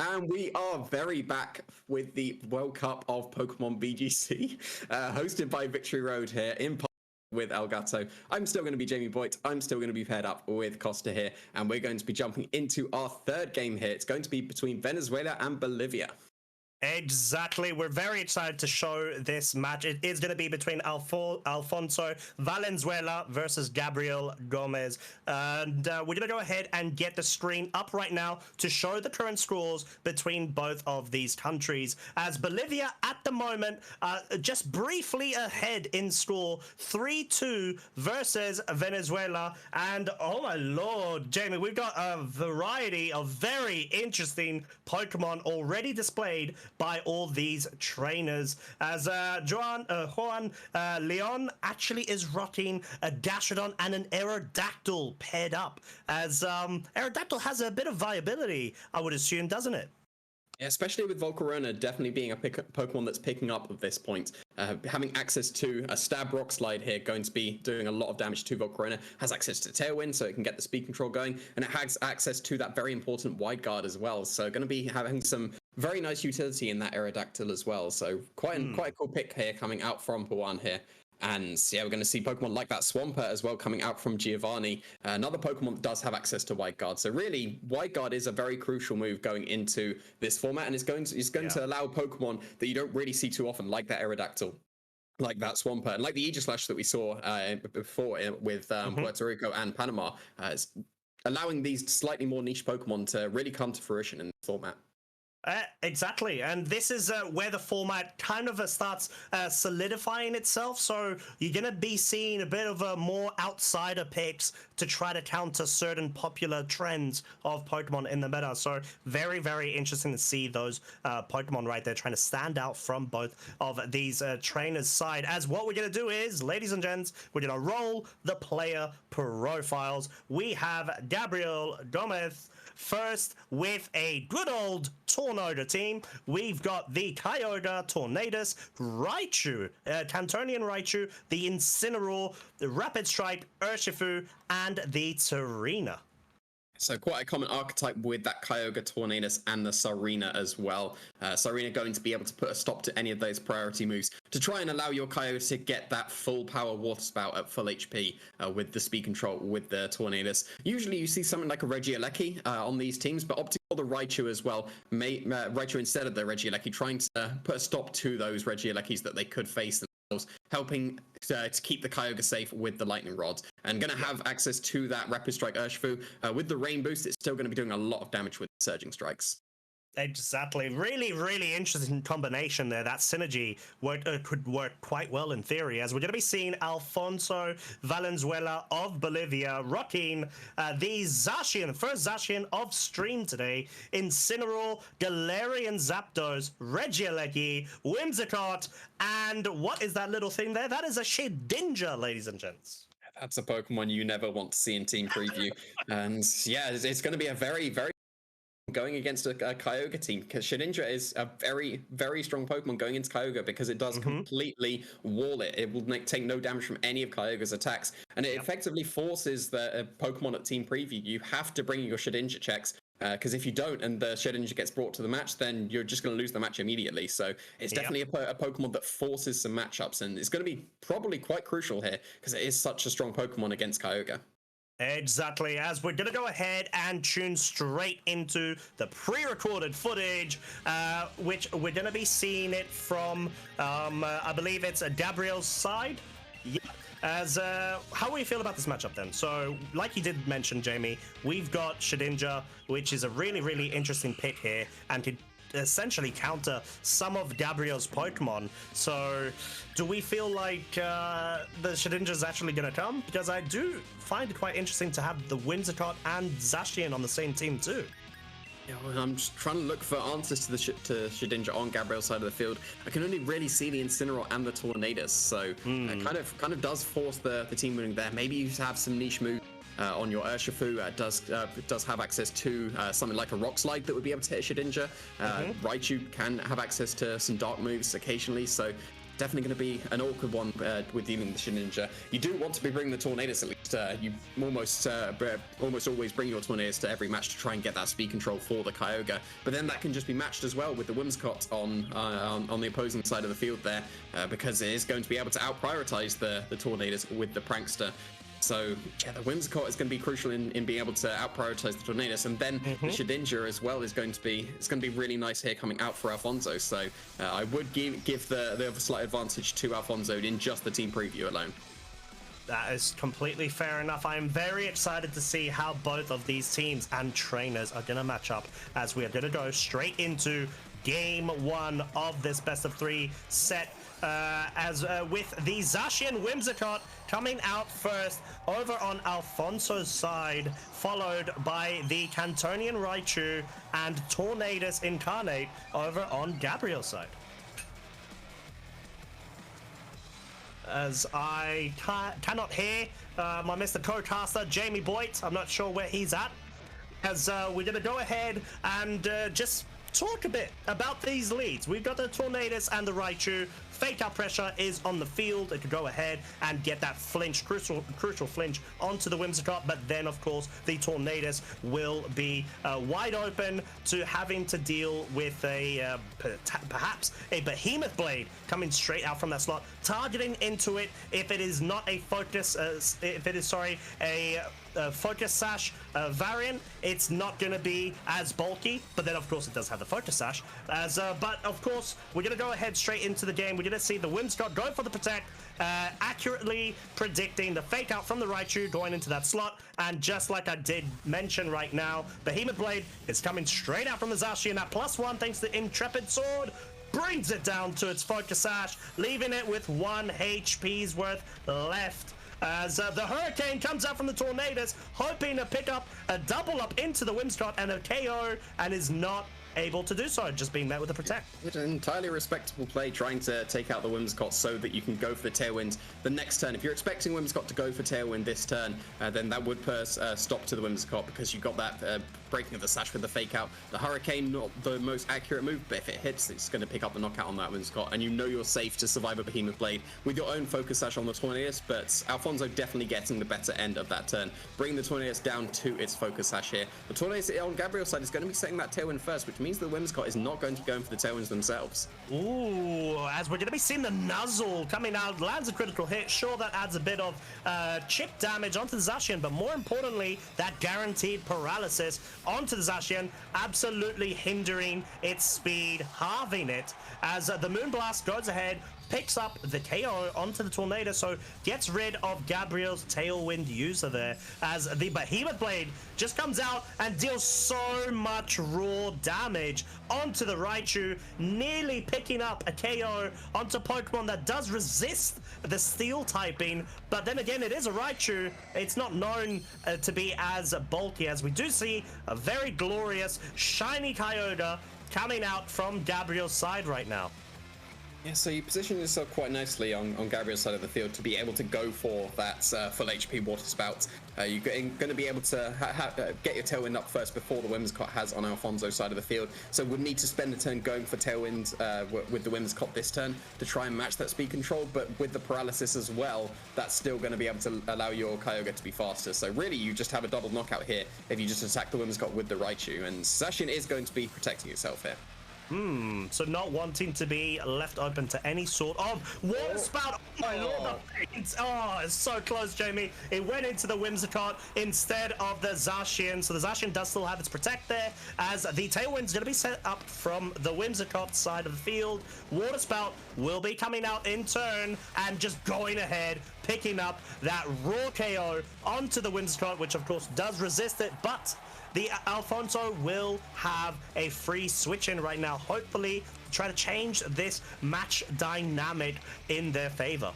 And we are very back with the World Cup of Pokemon VGC, hosted by Victory Road here in with Elgato. I'm still going to be Jamie Boyd. I'm still going to be paired up with Costa here, and we're going to be jumping into our third game here. It's going to be between Venezuela and Bolivia. Exactly. We're very excited to show this match. It is going to be between Alfonso Valenzuela versus Gabriel Gómez. And we're going to go ahead and get the screen up right now to show the current scores between both of these countries. As Bolivia at the moment, just briefly ahead in score, 3-2 versus Venezuela. And oh my lord, Jamie, we've got a variety of very interesting Pokemon already displayed by all these trainers, as Juan Leon actually is rocking a Gastrodon and an Aerodactyl paired up, as Aerodactyl has a bit of viability, I would assume, doesn't it? Yeah, especially with Volcarona definitely being a Pokemon that's picking up at this point. Having access to a Stab Rock Slide here, going to be doing a lot of damage to Volcarona, has access to Tailwind, so it can get the speed control going, and it has access to that very important Wide Guard as well, so going to be having some very nice utility in that Aerodactyl as well, so quite a cool pick here coming out from Juan here. And yeah, we're going to see Pokemon like that Swampert as well coming out from Giovanni. Another Pokemon that does have access to Wide Guard. So really, Wide Guard is a very crucial move going into this format, and it's going to allow Pokemon that you don't really see too often, like that Aerodactyl, like that Swampert, and like the Aegislash that we saw before with Puerto Rico and Panama. Allowing these slightly more niche Pokemon to really come to fruition in this format. Exactly, and this is where the format kind of starts solidifying itself, so you're going to be seeing a bit of a more outsider picks to try to counter certain popular trends of Pokemon in the meta, so very, very interesting to see those Pokemon right there trying to stand out from both of these trainers' side. As what we're going to do is, ladies and gents, we're going to roll the player profiles. We have Gabriel Gómez first with a good old Tornado team. We've got the Kyogre, Tornadus, Raichu, Cantonian Raichu, the Incineroar, the Rapid Strike, Urshifu, and the Tsareena. So quite a common archetype with that Kyogre, Tornadus, and the Tsareena as well. Tsareena going to be able to put a stop to any of those priority moves to try and allow your Kyogre to get that full power Water Spout at full HP with the speed control with the Tornadus. Usually you see something like a Regieleki on these teams, but opting for the Raichu as well, Raichu instead of the Regieleki, trying to put a stop to those Regielekis that they could face themselves, helping to keep the Kyogre safe with the Lightning Rod. And going to have access to that Rapid Strike Urshifu. With the Rain Boost, it's still going to be doing a lot of damage with Surging Strikes. Exactly. Really, really interesting combination there. That synergy could work quite well in theory, as we're going to be seeing Alfonso Valenzuela of Bolivia rocking the Zacian, first Zacian of stream today. Incineroar, Galarian Zapdos, Regieleki, Whimsicott, and what is that little thing there? That is a Shedinja, ladies and gents. That's a Pokemon you never want to see in team preview. And yeah, it's going to be a very, very going against a Kyogre team, because Shedinja is a very, very strong Pokemon going into Kyogre, because it does completely wall it. It will take no damage from any of Kyogre's attacks, and it effectively forces the Pokemon at team preview. You have to bring your Shedinja checks, because if you don't and the Shedinja gets brought to the match, then you're just going to lose the match immediately. So it's definitely a Pokemon that forces some matchups, and it's going to be probably quite crucial here, because it is such a strong Pokemon against Kyogre. Exactly, as we're going to go ahead and tune straight into the pre-recorded footage, which we're going to be seeing it from, I believe it's Gabriel's side. Yeah. As how do we feel about this matchup then? So, like you did mention, Jamie, we've got Shedinja, which is a really, really interesting pick here, and could essentially counter some of Gabriel's Pokemon. So do we feel like the Shedinja is actually going to come? Because I do find it quite interesting to have the Whimsicott and Zacian on the same team too. Yeah, well, I'm just trying to look for answers to Shedinja on Gabriel's side of the field. I can only really see the Incineroar and the Tornadus, so it kind of does force the team winning there. Maybe you have some niche moves on your Urshifu. Does have access to something like a Rock Slide that would be able to hit a Shedinja. Raichu can have access to some dark moves occasionally, so definitely going to be an awkward one with dealing with the Ninja. You do want to be bringing the Tornadoes at least. You almost always bring your Tornadoes to every match to try and get that speed control for the Kyogre, but then that can just be matched as well with the Whimsicott on the opposing side of the field there, because it is going to be able to out-prioritize the Tornadoes with the Prankster. So yeah, the Whimsicott is going to be crucial in being able to out-prioritize the Tornadus, and then the Shedinja as well is going to be really nice here coming out for Alfonso. So I would give the slight advantage to Alfonso in just the team preview alone. That is completely fair enough. I am very excited to see how both of these teams and trainers are going to match up, as we are going to go straight into game 1 of this best of 3 set. With the Zacian Whimsicott coming out first over on Alfonso's side, followed by the Cantonian Raichu and Tornadus Incarnate over on Gabriel's side. As I cannot hear my Mr. Co-caster, Jamie Boyd. I'm not sure where he's at. As we're going to go ahead and just talk a bit about these leads. We've got the Tornadus and the Raichu. Fake Out Pressure is on the field. It could go ahead and get that flinch, crucial flinch onto the Whimsicott, but then of course the Tornadus will be wide open to having to deal with a perhaps a Behemoth Blade coming straight out from that slot, targeting into it. If it is not a focus, Focus Sash variant, it's not going to be as bulky, but then of course it does have the Focus Sash. But of course we're going to go ahead straight into the game. We're going to see the Whimsicott go for the Protect, accurately predicting the Fake Out from the Raichu going into that slot, and just like I did mention right now, Behemoth Blade is coming straight out from the Zacian at +1 thanks to Intrepid Sword. Brings it down to its Focus Sash, leaving it with 1 HP's worth left. As the Hurricane comes out from the Tornadus, hoping to pick up a double up into the Whimsicott and a KO, and is not able to do so, just being met with a Protect. It's an entirely respectable play, trying to take out the Whimsicott so that you can go for the Tailwind the next turn. If you're expecting Whimsicott to go for Tailwind this turn, then that would stop to the Whimsicott, because you got that breaking of the Sash with the Fake Out. The Hurricane, not the most accurate move, but if it hits, it's going to pick up the knockout on that Whimsicott, and you know you're safe to survive a Behemoth Blade with your own Focus Sash on the Tornadus. But Alfonso definitely getting the better end of that turn, bringing the Tornadus down to its Focus Sash here. The Tornadus on Gabriel's side is going to be setting that Tailwind first, which means the Whimsicott is not going to be going for the Tailwinds themselves. Ooh, as we're going to be seeing the Nuzzle coming out, lands a critical hit. Sure, that adds a bit of chip damage onto the Zacian, but more importantly, that guaranteed paralysis onto the Zacian, absolutely hindering its speed, halving it, as the Moonblast goes ahead, picks up the KO onto the Tornado, so gets rid of Gabriel's Tailwind user there, as the Behemoth Blade just comes out and deals so much raw damage onto the Raichu, nearly picking up a KO onto Pokemon that does resist the Steel typing, but then again, it is a Raichu. It's not known to be as bulky, as we do see a very glorious, shiny Kyogre coming out from Gabriel's side right now. Yeah, so you position yourself quite nicely on Gabriel's side of the field to be able to go for that full HP Water Spout. You're going to be able to get your Tailwind up first before the Whimsicott has on Alfonso's side of the field. So would need to spend a turn going for Tailwind with the Whimsicott this turn to try and match that speed control, but with the paralysis as well, that's still going to be able to allow your Kyogre to be faster. So really, you just have a double knockout here if you just attack the Whimsicott with the Raichu, and Zacian is going to be protecting itself here. So not wanting to be left open to any sort of Water Spout. Oh my lord, it's so close, Jamie. It went into the Whimsicott instead of the Zacian. So the Zacian does still have its Protect there, as the Tailwind's going to be set up from the Whimsicott side of the field. Water Spout will be coming out in turn and just going ahead, picking up that raw KO onto the Whimsicott, which of course does resist it, but the Alfonso will have a free switch in right now, hopefully try to change this match dynamic in their favor.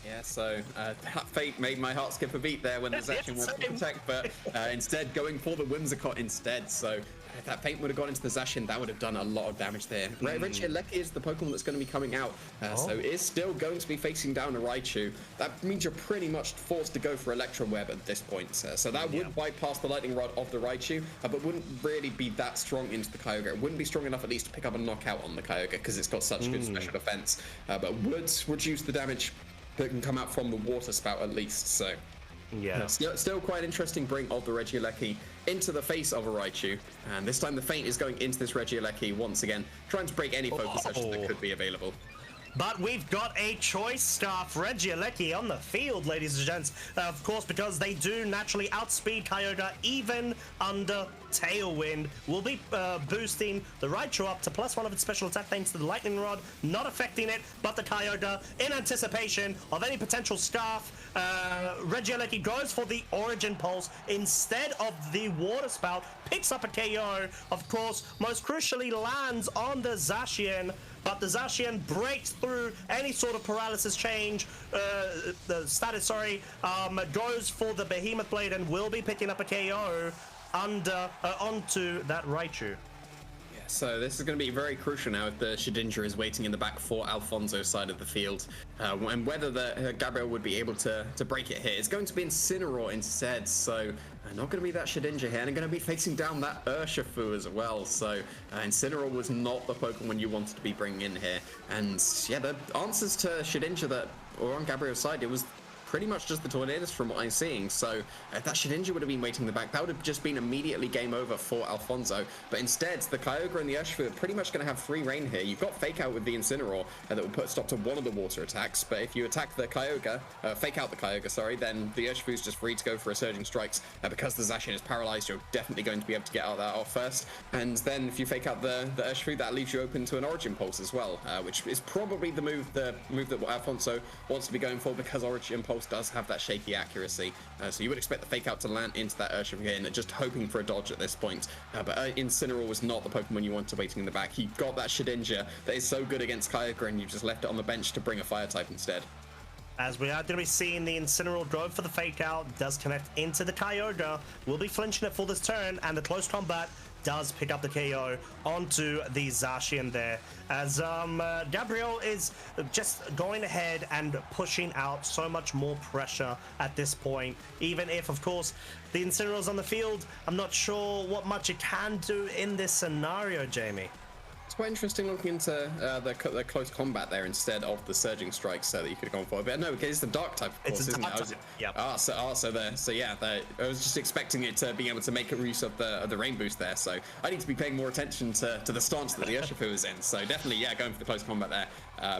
Yeah, so that fate made my heart skip a beat there when the Zacian went for protect, but instead going for the Whimsicott instead. So if that Fate would have gone into the Zacian, that would have done a lot of damage there. Regieleki is the Pokemon that's going to be coming out, so is still going to be facing down a Raichu. That means you're pretty much forced to go for Electro Web at this point. So that would bypass the Lightning Rod of the Raichu, but wouldn't really be that strong into the Kyogre. It wouldn't be strong enough at least to pick up a knockout on the Kyogre because it's got such good special defense, but would reduce the damage that can come out from the Water Spout at least. So yeah, still quite an interesting bring of the Regieleki into the face of a Raichu, and this time the Feint is going into this Regieleki once again, trying to break any focus session that could be available. But we've got a choice staff Regieleki on the field, ladies and gents. Of course, because they do naturally outspeed Kyogre even under Tailwind. We'll be boosting the Raichu up to +1 of its special attack thanks to the Lightning Rod, not affecting it, but the Kyogre, in anticipation of any potential scarf, Regieleki goes for the Origin Pulse instead of the Water Spout, picks up a KO, of course, most crucially lands on the Zacian, but the Zacian breaks through any sort of paralysis change, the status, goes for the Behemoth Blade and will be picking up a KO onto that Raichu. So this is going to be very crucial now if the Shedinja is waiting in the back for Alfonso's side of the field, and whether the Gabriel would be able to break it here. It's going to be Incineroar instead, so not going to be that Shedinja here, and going to be facing down that Urshifu as well. So Incineroar was not the Pokemon you wanted to be bringing in here, and yeah, the answers to Shedinja that were on Gabriel's side, it was pretty much just the Tornadus from what I'm seeing. So if that Shedinja would have been waiting in the back, that would have just been immediately game over for Alfonso. But instead, the Kyogre and the Urshifu are pretty much going to have free reign here. You've got Fake Out with the Incineroar that will put a stop to one of the water attacks. But if you attack the Kyogre, Fake Out the Kyogre, sorry, then the Urshifu is just free to go for a Surging Strikes. Because the Zacian is paralyzed, you're definitely going to be able to get out that off first. And then if you Fake Out the Urshifu, that leaves you open to an Origin Pulse as well, which is probably the move that Alfonso wants to be going for, because Origin Pulse does have that shaky accuracy, so you would expect the Fake Out to land into that Urshifu here, and just hoping for a dodge at this point. But Incineroar was not the Pokemon you wanted waiting in the back. He got that Shedinja that is so good against Kyogre, and you just left it on the bench to bring a Fire type instead. As we are going to be seeing the Incineroar go for the Fake Out, does connect into the Kyogre, will be flinching it for this turn, and the close combat does pick up the KO onto the Zacian there, as Gabriel is just going ahead and pushing out so much more pressure at this point. Even if, of course, the Incineroar's on the field, I'm not sure what much it can do in this scenario, Jamie. It's quite interesting looking into the close combat there instead of the Surging Strikes that you could have gone for. But no, it's the Dark type, of course, isn't it? Yeah. So yeah, I was just expecting it to be able to make a use of the Rain Boost there. So I need to be paying more attention to the stance that the Urshifu is in. So definitely, yeah, going for the close combat there.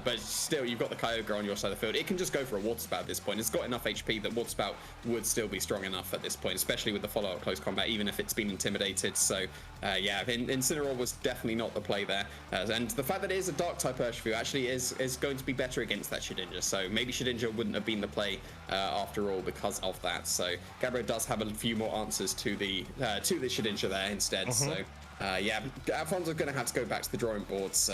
But still, you've got the Kyogre on your side of the field. It can just go for a Water Spout at this point. It's got enough HP that Water Spout would still be strong enough at this point, especially with the follow-up close combat, even if it's been intimidated. So yeah, Incineroar was definitely not the play there. And the fact that it is a Dark type Urshifu actually is going to be better against that Shedinja. So maybe Shedinja wouldn't have been the play after all because of that. So Gabriel does have a few more answers to the Shedinja there instead. So yeah, Alfonso's going to have to go back to the drawing boards.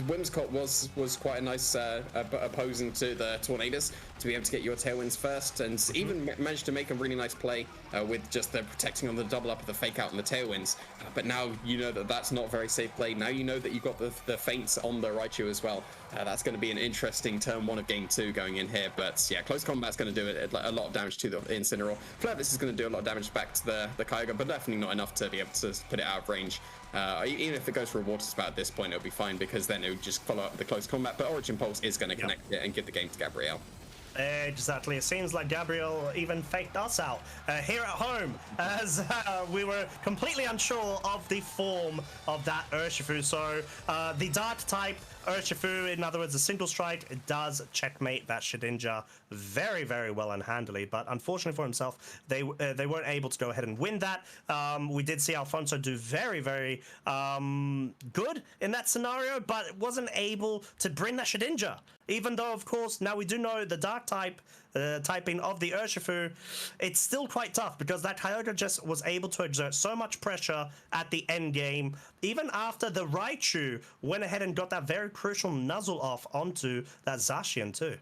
Whimsicott was quite a nice opposing to the Tornadus to be able to get your Tailwinds first, and even managed to make a really nice play with just the protecting on the double up of the Fake Out and the Tailwinds. But now you know that that's not very safe play. Now you know that you've got the Feints on the Raichu as well. That's going to be an interesting turn 1 of game 2 going in here. But yeah, close combat's going to do a lot of damage to the Incineroar. Flare Blitz is going to do a lot of damage back to the Kyogre, but definitely not enough to be able to put it out of range. Even if it goes for a Water Spout at this point, it'll be fine, because then it would just follow up the close combat. But Origin Pulse is going to connect it and give the game to Gabriel. Exactly. It seems like Gabriel even faked us out here at home, as we were completely unsure of the form of that Urshifu. So the Dark type Urshifu, in other words, a single strike, it does checkmate that Shedinja very, very well and handily. But unfortunately for himself, they weren't able to go ahead and win that. We did see Alfonso do very, very good in that scenario, but wasn't able to bring that Shedinja. Even though, of course, now we do know the Dark type typing of the Urshifu, it's still quite tough, because that Kyogre just was able to exert so much pressure at the end game, even after the Raichu went ahead and got that very crucial nuzzle off onto that Zacian too.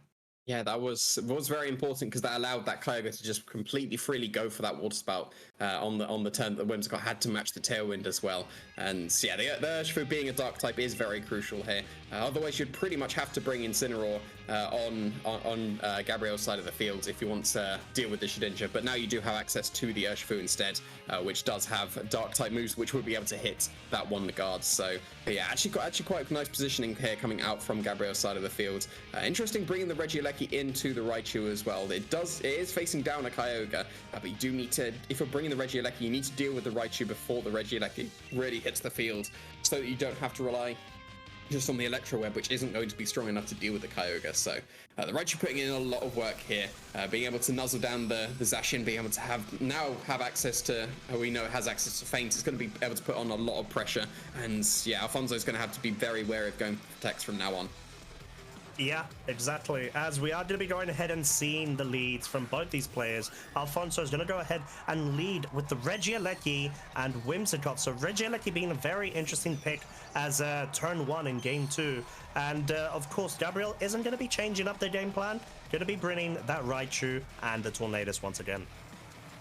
Yeah, that was very important because that allowed that Kyogre to just completely freely go for that water spout on the turn that the Whimsicott had to match the Tailwind as well. And yeah, the Urshifu being a Dark type is very crucial here. Otherwise, you'd pretty much have to bring Incineroar on Gabriel's side of the field if you want to deal with the Shedinja. But now you do have access to the Urshifu instead, which does have Dark type moves, which would be able to hit that one guard. So yeah, actually quite a nice positioning here coming out from Gabriel's side of the field. Interesting bringing the Regieleki into the Raichu as well. It is facing down a Kyogre, but you do need to, if you're bringing the Regieleki, you need to deal with the Raichu before the Regieleki really hits the field, so that you don't have to rely just on the Electro Web, which isn't going to be strong enough to deal with the Kyogre. So the Raichu putting in a lot of work here, being able to nuzzle down the Zacian, being able to have access to, we know it has access to Feint. It's going to be able to put on a lot of pressure, and yeah, Alfonso's going to have to be very wary of going for Protects from now on. Yeah, exactly. As we are going to be going ahead and seeing the leads from both these players, Alfonso is going to go ahead and lead with the Regieleki and Whimsicott. So Regieleki being a very interesting pick as turn 1 in game 2. And of course, Gabriel isn't going to be changing up the game plan. Going to be bringing that Raichu and the Tornadus once again.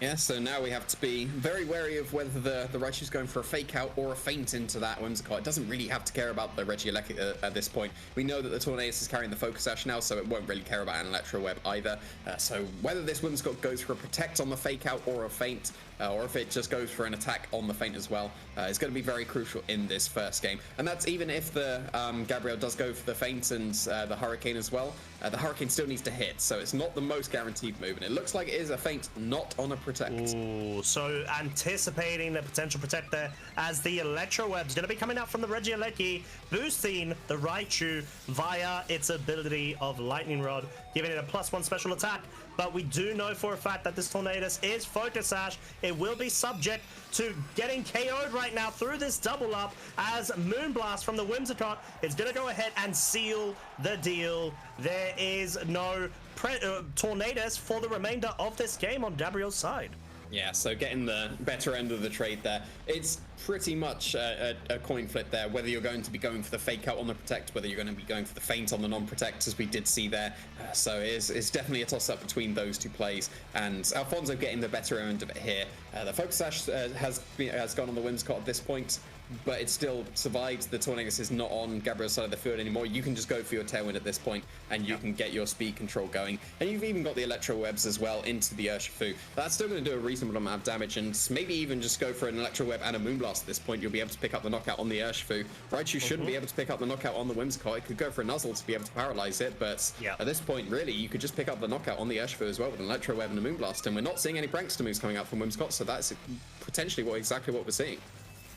Yeah, so now we have to be very wary of whether the Raichu's going for a fake out or a feint into that Whimsicott. It doesn't really have to care about the Regieleki at this point. We know that the Tornadus is carrying the Focus Sash now, so it won't really care about an Electro Web either. So whether this Whimsicott goes for a Protect on the fake out or a feint, or if it just goes for an attack on the feint as well, is going to be very crucial in this first game. And that's even if the Gabriel does go for the feint and the Hurricane as well. The Hurricane still needs to hit, so it's not the most guaranteed move. And it looks like it is a feint, not on a Protect. Ooh, so anticipating the potential Protect there as the Electro Web's going to be coming out from the Regieleki, boosting the Raichu via its ability of Lightning Rod, giving it a +1 special attack. But we do know for a fact that this Tornadus is Focus Sash. It will be subject to getting KO'd right now through this double up, as Moonblast from the Whimsicott is going to go ahead and seal the deal. There is no Tornadus for the remainder of this game on Gabriel's side. Yeah, so getting the better end of the trade there. It's pretty much a coin flip there, whether you're going to be going for the fake out on the Protect, whether you're going to be going for the feint on the non-Protect, as we did see there. So it's definitely a toss-up between those two plays, and Alfonso getting the better end of it here. The Focus Sash has gone on the Whimsicott at this point, but it still survived. The Tornadus is not on Gabriel's side of the field anymore. You can just go for your Tailwind at this point, and you can get your speed control going. And you've even got the Electro Webs as well into the Urshifu. That's still going to do a reasonable amount of damage, and maybe even just go for an Electro Web and a Moonblast at this point. You'll be able to pick up the knockout on the Urshifu. Raichu shouldn't be able to pick up the knockout on the Whimsicott. It could go for a Nuzzle to be able to paralyze it, but at this point, really, you could just pick up the knockout on the Urshifu as well with an Electro Web and a Moonblast. And we're not seeing any Prankster moves coming out from Whimsicott, so that's potentially exactly what we're seeing.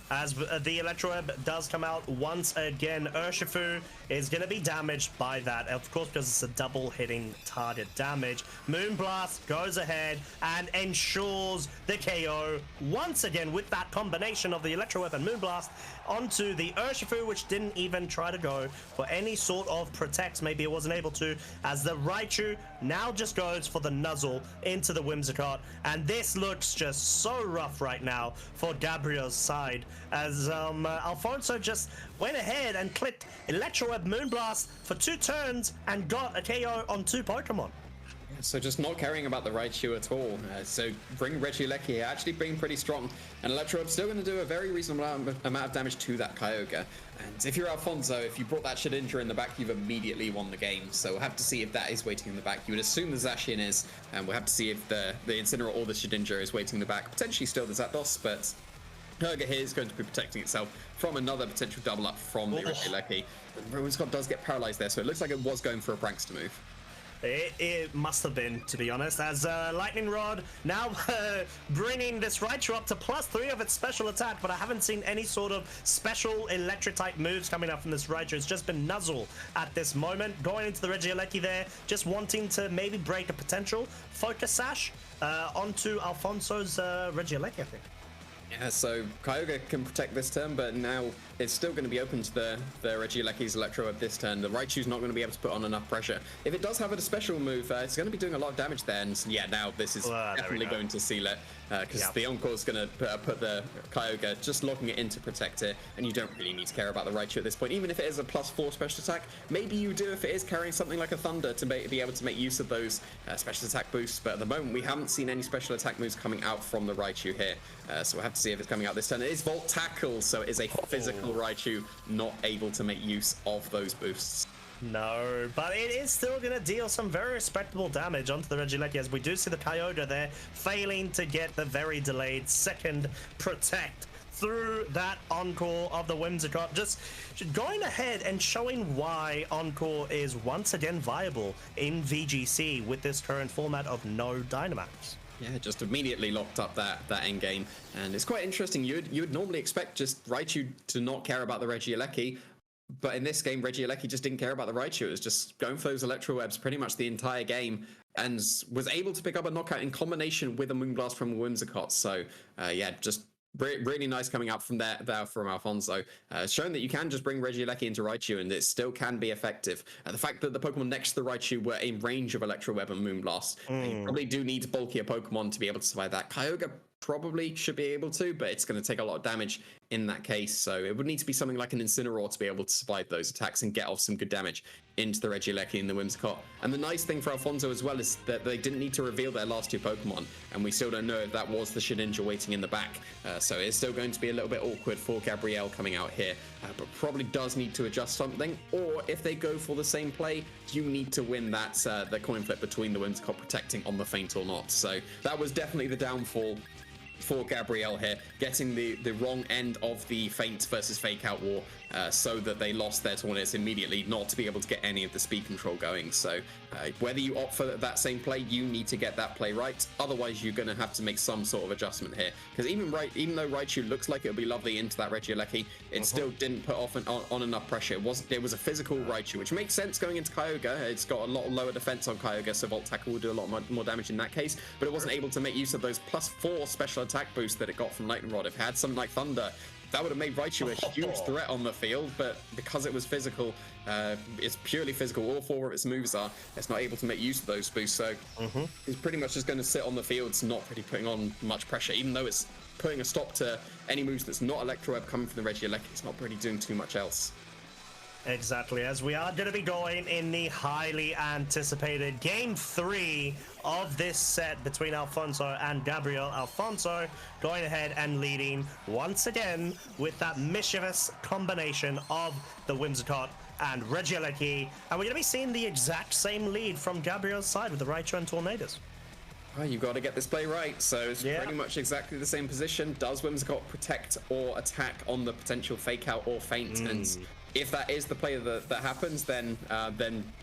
As the Electro Web does come out once again, Urshifu is going to be damaged by that, of course, because it's a double hitting target damage. Moonblast goes ahead and ensures the KO once again with that combination of the Electro Web and Moonblast onto the Urshifu, which didn't even try to go for any sort of Protect. Maybe it wasn't able to, as the Raichu now just goes for the Nuzzle into the Whimsicott. And this looks just so rough right now for Gabriel's side, as Alfonso just went ahead and clicked Electro Web Moonblast for 2 turns and got a KO on 2 Pokemon. So just not caring about the Raichu at all. So bring Regieleki here, actually being pretty strong. And Electro Web's still going to do a very reasonable amount of damage to that Kyogre. And if you're Alfonso, if you brought that Shedinja in the back, you've immediately won the game. So we'll have to see if that is waiting in the back. You would assume the Zacian is, and we'll have to see if the Incineroar or the Shedinja is waiting in the back. Potentially still the Zapdos, but Kyogre here is going to be protecting itself from another potential double up from the Regieleki. Whimsicott does get paralyzed there, so it looks like it was going for a Prankster move. It must have been, to be honest, as Lightning Rod now bringing this Raichu up to +3 of its special attack, but I haven't seen any sort of special electric type moves coming up from this Raichu. It's just been Nuzzle at this moment, going into the Regieleki there, just wanting to maybe break a potential Focus Sash onto Alfonso's Regieleki, I think. Yeah, so Kyogre can protect this turn, but now it's still going to be open to the Regieleki's Electro Web this turn. The Raichu's not going to be able to put on enough pressure. If it does have a special move, it's going to be doing a lot of damage there, and yeah, now this is definitely going to seal it. because the Encore is going to put the Kyogre, just locking it into Protect here, and you don't really need to care about the Raichu at this point. Even if it is a +4 special attack, maybe you do if it is carrying something like a Thunder to be able to make use of those special attack boosts, but at the moment we haven't seen any special attack moves coming out from the Raichu here, so we'll have to see if it's coming out this turn. It is Volt Tackle, so it is a physical Raichu, not able to make use of those boosts. No, but it is still going to deal some very respectable damage onto the Regieleki, as we do see the Kyogre there failing to get the very delayed second Protect through that Encore of the Whimsicott, just going ahead and showing why Encore is once again viable in VGC with this current format of no Dynamax. Yeah, just immediately locked up that end game, and it's quite interesting. You would normally expect just Raichu to not care about the Regieleki, but in this game, Regieleki just didn't care about the Raichu. It was just going for those Electro Webs pretty much the entire game, and was able to pick up a knockout in combination with a Moonblast from Whimsicott. So yeah, just really nice coming out from there from Alfonso, showing that you can just bring Regieleki into Raichu and it still can be effective. The fact that the Pokemon next to the Raichu were in range of Electro Web and Moonblast, you probably do need bulkier Pokemon to be able to survive that. Kyogre probably should be able to, but it's going to take a lot of damage in that case, so it would need to be something like an Incineroar to be able to survive those attacks and get off some good damage into the Regieleki and the Whimsicott. And the nice thing for Alfonso as well is that they didn't need to reveal their last two Pokemon, and we still don't know if that was the Shedinja waiting in the back, so it's still going to be a little bit awkward for Gabriel coming out here, but probably does need to adjust something, or if they go for the same play, you need to win that the coin flip between the Whimsicott protecting on the Feint or not. So that was definitely the downfall for Gabriel here, getting the wrong end of the Feint versus Fake Out war, so that they lost their Tornadus immediately, not to be able to get any of the speed control going. So whether you opt for that same play, you need to get that play right. Otherwise, you're going to have to make some sort of adjustment here. Because even though Raichu looks like it'll be lovely into that Regieleki, it still didn't put off on enough pressure. It was a physical Raichu, which makes sense going into Kyogre. It's got a lot lower defense on Kyogre, so Volt Tackle will do a lot more damage in that case. But it wasn't able to make use of those +4 special attack boost that it got from Lightning Rod. If it had something like Thunder, that would have made Raichu a huge threat on the field, but because it was physical, it's purely physical. All 4 of its moves are, it's not able to make use of those boosts, so it's pretty much just going to sit on the field. It's not really putting on much pressure, even though it's putting a stop to any moves that's not Electro Web coming from the Regieleki. It's not really doing too much else. Exactly, as we are going to be going in the highly anticipated Game 3 of this set between Alfonso and Gabriel. Alfonso going ahead and leading once again with that mischievous combination of the Whimsicott and Regieleki. And we're going to be seeing the exact same lead from Gabriel's side with the Raichu and Tornadus. Well, you've got to get this play right, so it's pretty much exactly the same position. Does Whimsicott protect or attack on the potential Fake Out or Feint? And if that is the play that happens, then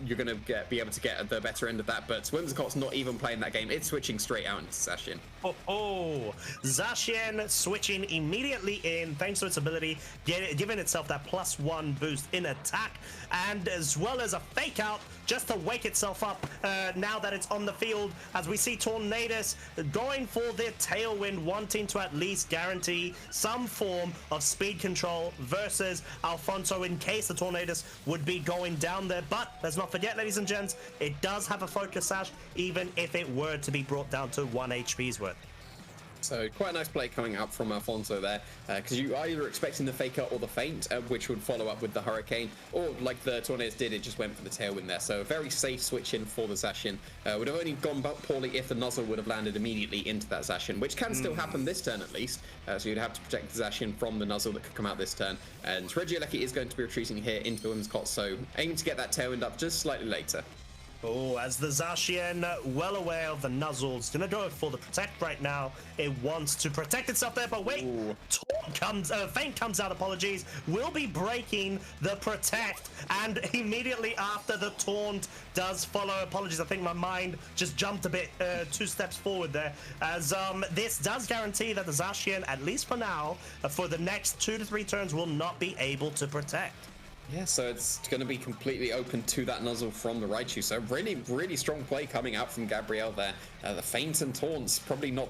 you're going to be able to get the better end of that. But Whimsicott's not even playing that game. It's switching straight out into Zacian. Zacian switching immediately in, thanks to its ability, giving itself that +1 boost in attack, and as well as a Fake Out just to wake itself up now that it's on the field, as we see Tornadus going for their Tailwind, wanting to at least guarantee some form of speed control versus Alfonso in case the Tornadus would be going down there. But let's not forget, ladies and gents, it does have a Focus Sash, even if it were to be brought down to 1 HP's worth. So quite a nice play coming out from Alfonso there, because you are either expecting the Fake Out or the Feint, which would follow up with the Hurricane, or like the Tornadus did, it just went for the Tailwind there. So a very safe switch in for the Zacian. Would have only gone poorly if the Nuzzle would have landed immediately into that Zacian, which can still happen this turn at least. So you'd have to protect the Zacian from the Nuzzle that could come out this turn. And Regieleki is going to be retreating here into the Whimsicott, so aiming to get that Tailwind up just slightly later. Oh, as the Zacian, well aware of the Nuzzles, gonna go for the Protect right now. It wants to protect itself there, but wait, Feint comes out, apologies, will be breaking the Protect, and immediately after the Taunt does follow, apologies, I think my mind just jumped a bit 2 steps forward there, as this does guarantee that the Zacian, at least for now, for the next 2 to 3 turns, will not be able to protect. Yeah, so it's going to be completely open to that nuzzle from the Raichu. So really, really strong play coming out from Gabriel there. The feint and taunts, probably not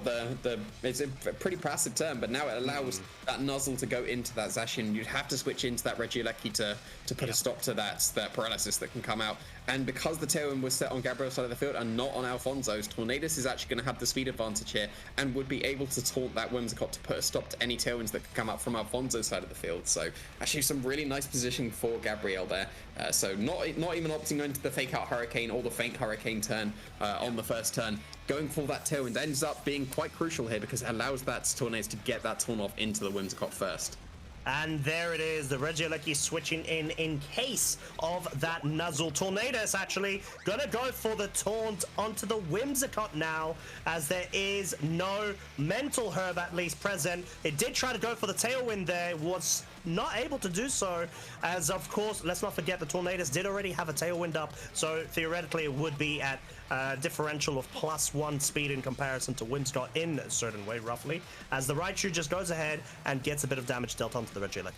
it's a pretty passive turn, but now it allows that nuzzle to go into that Zacian. You'd have to switch into that Regieleki to put a stop to that paralysis that can come out. And because the Tailwind was set on Gabriel's side of the field and not on Alfonso's, Tornadus is actually going to have the speed advantage here and would be able to taunt that Whimsicott to put a stop to any Tailwinds that could come out from Alfonso's side of the field. So actually some really nice position for Gabriel there. So not even opting into the Fake Out Hurricane or the Feint Hurricane turn on the first turn. Going for that Tailwind ends up being quite crucial here because it allows that Tornadus to get that taunt off into the Whimsicott first. And there it is, the Regieleki switching in case of that nuzzle. Tornadus actually gonna go for the taunt onto the Whimsicott now, as there is no Mental Herb at least present. It did try to go for the Tailwind there, was not able to do so, as of course, let's not forget the Tornadus did already have a Tailwind up, so theoretically it would be at differential of +1 speed in comparison to Whimsicott in a certain way, roughly, as the Raichu just goes ahead and gets a bit of damage dealt onto the Regieleki.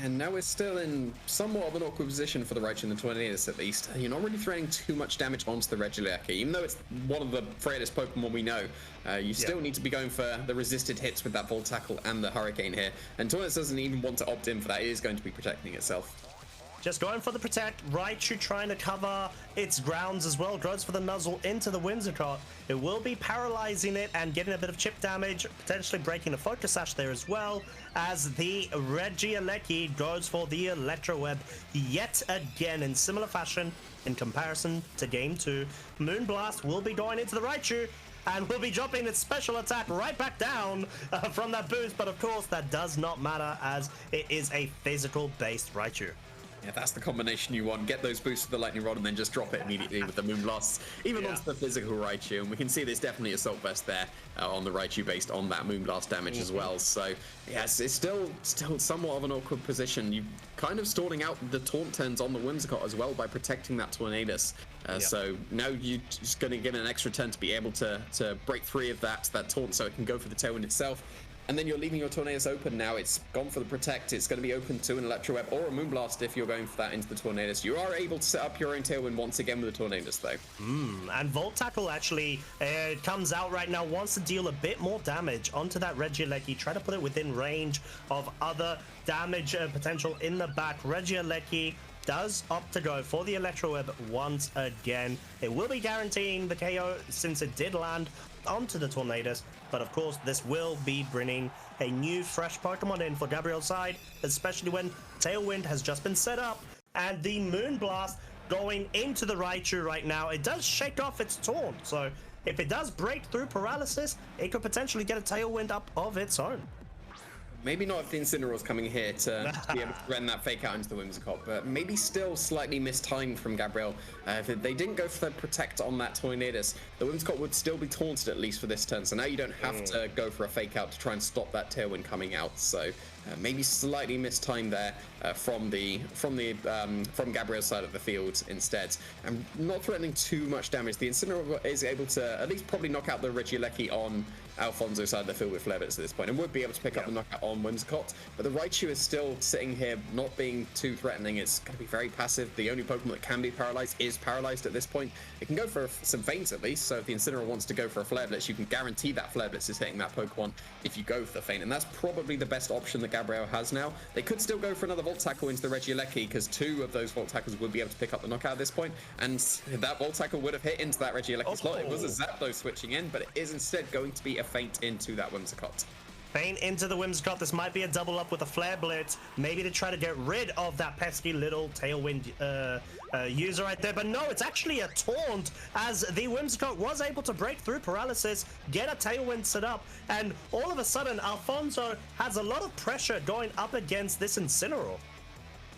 And now we're still in somewhat of an awkward position for the Raichu and the Tornadus at least. You're not really throwing too much damage onto the Regieleki, even though it's one of the frailest Pokemon we know. You still need to be going for the resisted hits with that Volt Tackle and the Hurricane here. And Tornadus doesn't even want to opt in for that. It is going to be protecting itself. Just going for the protect, Raichu trying to cover its grounds as well, goes for the nuzzle into the Whimsicott. It will be paralyzing it and getting a bit of chip damage, potentially breaking the Focus Sash there as well, as the Regieleki goes for the Electro Web yet again in similar fashion in comparison to Game 2. Moonblast will be going into the Raichu, and will be dropping its special attack right back down from that boost, but of course that does not matter as it is a physical-based Raichu. Yeah, that's the combination you want. Get those boosts with the Lightning Rod and then just drop it immediately with the Moonblast, even onto the physical Raichu. And we can see there's definitely Assault Vest there on the Raichu based on that Moonblast damage as well. So, yes, it's still somewhat of an awkward position. You're kind of stalling out the taunt turns on the Whimsicott as well by protecting that Tornadus. So now you're just going to get an extra turn to be able to break free of that taunt so it can go for the Tailwind itself. And then you're leaving your Tornadus open now. It's gone for the Protect. It's going to be open to an Electro Web or a Moonblast if you're going for that into the Tornadus. You are able to set up your own Tailwind once again with the Tornadus, though. And Volt Tackle actually comes out right now, wants to deal a bit more damage onto that Regieleki, try to put it within range of other damage potential in the back. Regieleki does opt to go for the Electro Web once again. It will be guaranteeing the KO since it did land onto the Tornadus, but of course this will be bringing a new fresh Pokemon in for Gabriel's side, especially when Tailwind has just been set up and the Moonblast going into the Raichu right now. It does shake off its taunt, so if it does break through paralysis, it could potentially get a Tailwind up of its own. Maybe not if the Incineroar's coming here to be able to run that Fake Out into the Whimsicott, but maybe still slightly mistimed from Gabriel. If they didn't go for the Protect on that Tornadus, the Whimsicott would still be taunted at least for this turn, so now you don't have to go for a Fake Out to try and stop that Tailwind coming out. So maybe slightly mistimed there from Gabriel's side of the field instead. And not threatening too much damage. The Incineroar is able to at least probably knock out the Regieleki on Alfonso's side of the field with Flare Blitz at this point, and would be able to pick up the knockout on Whimsicott. But the Raichu is still sitting here, not being too threatening. It's going to be very passive. The only Pokemon that can be paralyzed is paralyzed at this point. It can go for some feints at least, so if the Incineroar wants to go for a Flare Blitz, you can guarantee that Flare Blitz is hitting that Pokemon if you go for the feint, and that's probably the best option that Gabriel has now. They could still go for another Volt Tackle into the Regieleki, because 2 of those Volt Tackles would be able to pick up the knockout at this point, and that Volt Tackle would have hit into that Regieleki slot. It was a Zapdos switching in, but it is instead going to be a feint into that Whimsicott. Feint into the Whimsicott. This might be a double up with a Flare Blitz, maybe to try to get rid of that pesky little Tailwind user right there. But no, it's actually a taunt, as the Whimsicott was able to break through paralysis, get a Tailwind set up, and all of a sudden Alfonso has a lot of pressure going up against this Incineroar.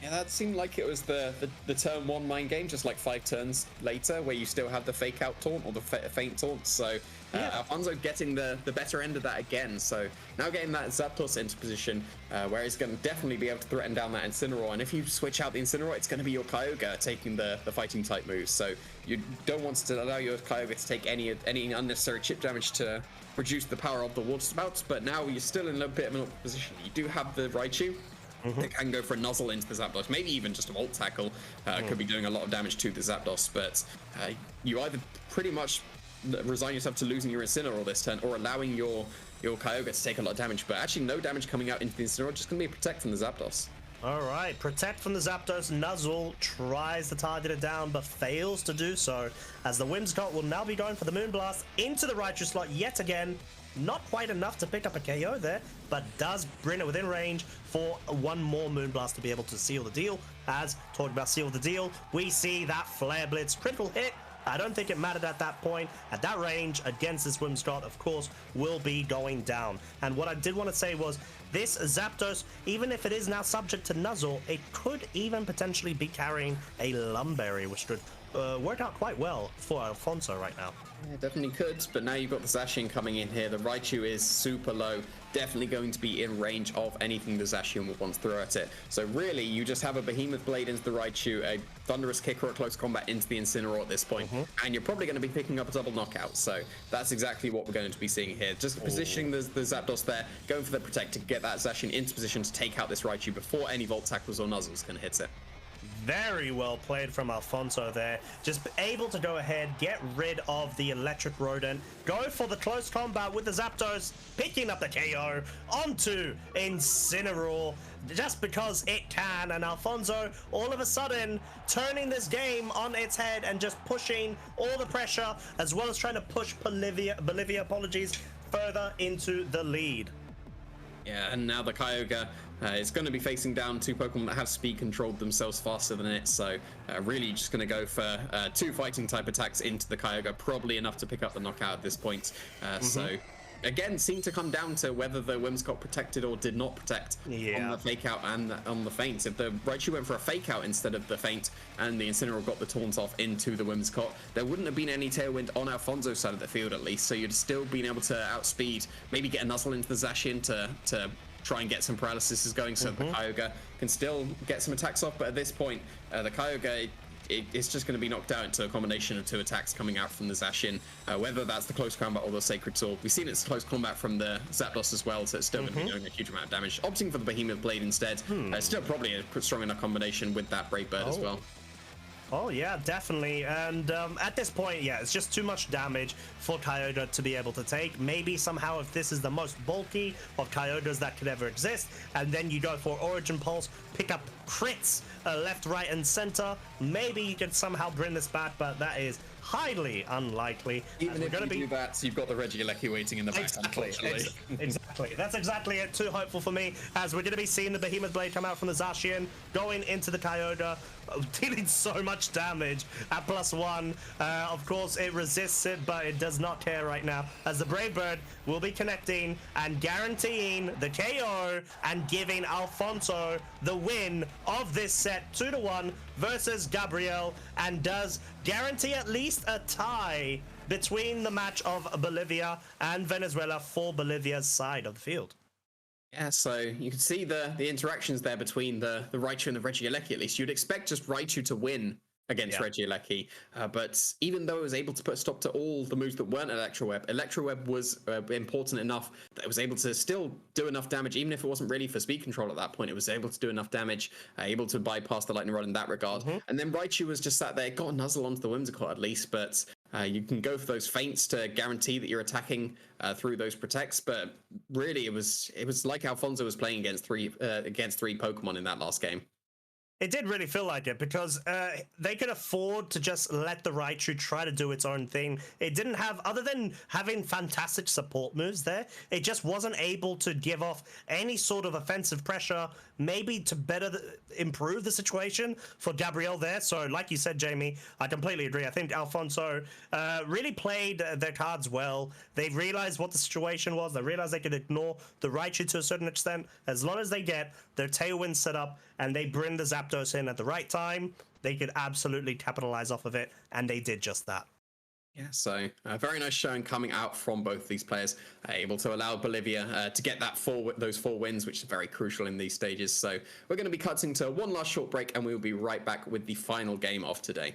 Yeah, that seemed like it was the turn 1 mind game, just like 5 turns later, where you still have the Fake Out taunt or the feint taunt. So Alfonso getting the better end of that again. So now getting that Zapdos into position where he's going to definitely be able to threaten down that Incineroar. And if you switch out the Incineroar, it's going to be your Kyogre taking the fighting type moves. So you don't want to allow your Kyogre to take any unnecessary chip damage to reduce the power of the Water Spouts. But now you're still in a bit of an awkward position. You do have the Raichu, They can go for a nuzzle into the Zapdos, maybe even just a Volt Tackle could be doing a lot of damage to the Zapdos, but you either pretty much resign yourself to losing your Incineroar this turn, or allowing your Kyogre to take a lot of damage, but actually no damage coming out into the Incineroar, just going to be a Protect from the Zapdos. All right, Protect from the Zapdos. Nuzzle tries to target it down, but fails to do so, as the Whimsicott will now be going for the Moonblast into the Raichu slot yet again. Not quite enough to pick up a KO there, but does bring it within range for one more Moonblast to be able to seal the deal. As talking about seal the deal, we see that Flare Blitz critical hit. I don't think it mattered at that point. At that range, against this Whimsicott, of course, will be going down. And what I did want to say was, this Zapdos, even if it is now subject to Nuzzle, it could even potentially be carrying a Lumberry, which should work out quite well for Alfonso right now. Yeah, definitely could, but now you've got the Zacian coming in here. The Raichu is super low, definitely going to be in range of anything the Zacian would want to throw at it. So really, you just have a Behemoth Blade into the Raichu, a Thunderous Kick or a Close Combat into the Incineroar at this point, and you're probably going to be picking up a double knockout. So that's exactly what we're going to be seeing here. Just positioning the Zapdos there, going for the Protect to get that Zacian into position to take out this Raichu before any Volt Tackles or Nuzzles can hit it. Very well played from Alfonso there. Just able to go ahead, get rid of the Electric Rodent, go for the close combat with the Zapdos, picking up the KO onto Incineroar just because it can, and Alfonso all of a sudden turning this game on its head and just pushing all the pressure, as well as trying to push Bolivia, further into the lead. Yeah, and now the Kyogre is going to be facing down two Pokemon that have speed controlled themselves faster than it, so really just going to go for two fighting type attacks into the Kyogre, probably enough to pick up the knockout at this point. So again, seemed to come down to whether the Whimsicott protected or did not protect on the fake out and on the feint. If the Raichu went for a fake out instead of the feint and the Incineroar got the taunt off into the Whimsicott, there wouldn't have been any tailwind on Alfonso's side of the field at least, so you'd still been able to outspeed, maybe get a Nuzzle into the Zacian to try and get some paralysis going, so the Kyogre can still get some attacks off. But at this point, the Kyogre, it's just going to be knocked out into a combination of two attacks coming out from the Zacian, whether that's the close combat or the Sacred Sword. We've seen it's close combat from the Zapdos as well, so it's still going to be doing a huge amount of damage. Opting for the Behemoth Blade instead, still probably a strong enough combination with that Brave Bird as well. Oh yeah, definitely. And at this point, yeah, it's just too much damage for Kyogre to be able to take. Maybe somehow, if this is the most bulky of Kyogres that could ever exist, and then you go for Origin Pulse, pick up crits left, right, and center, maybe you could somehow bring this back, but that is highly unlikely. Even if you do that, you've got the Regieleki waiting in the back, unfortunately. Exactly. That's exactly it. Too hopeful for me, as we're going to be seeing the Behemoth Blade come out from the Zacian, going into the Kyogre, dealing so much damage at +1. Of course, it resists it, but it does not care right now, as the Brave Bird will be connecting and guaranteeing the KO and giving Alfonso the win of this set 2-1 versus Gabriel, and does guarantee at least a tie between the match of Bolivia and Venezuela for Bolivia's side of the field. Yeah, so you can see the interactions there between the Raichu and the Regieleki. At least you'd expect just Raichu to win against Regieleki, but even though it was able to put a stop to all the moves that weren't Electro Web was important enough that it was able to still do enough damage, even if it wasn't really for speed control at that point. It was able to do enough damage, able to bypass the Lightning Rod in that regard. And then Raichu was just sat there, got a Nuzzle onto the Whimsicott at least, but you can go for those feints to guarantee that you're attacking through those protects. But really, it was like Alfonso was playing against three Pokemon in that last game. It did really feel like it, because they could afford to just let the Raichu try to do its own thing. It didn't have, other than having fantastic support moves there, it just wasn't able to give off any sort of offensive pressure, maybe to better improve the situation for Gabriel there. So like you said, Jamie, I completely agree. I think Alfonso really played their cards well. They realized what the situation was. They realized they could ignore the Raichu to a certain extent. As long as they get their Tailwind set up and they bring the Zapdos in at the right time, they could absolutely capitalize off of it, and they did just that. Yeah, so a very nice showing coming out from both these players, able to allow Bolivia to get those 4 wins, which is very crucial in these stages. So we're going to be cutting to one last short break, and we will be right back with the final game of today.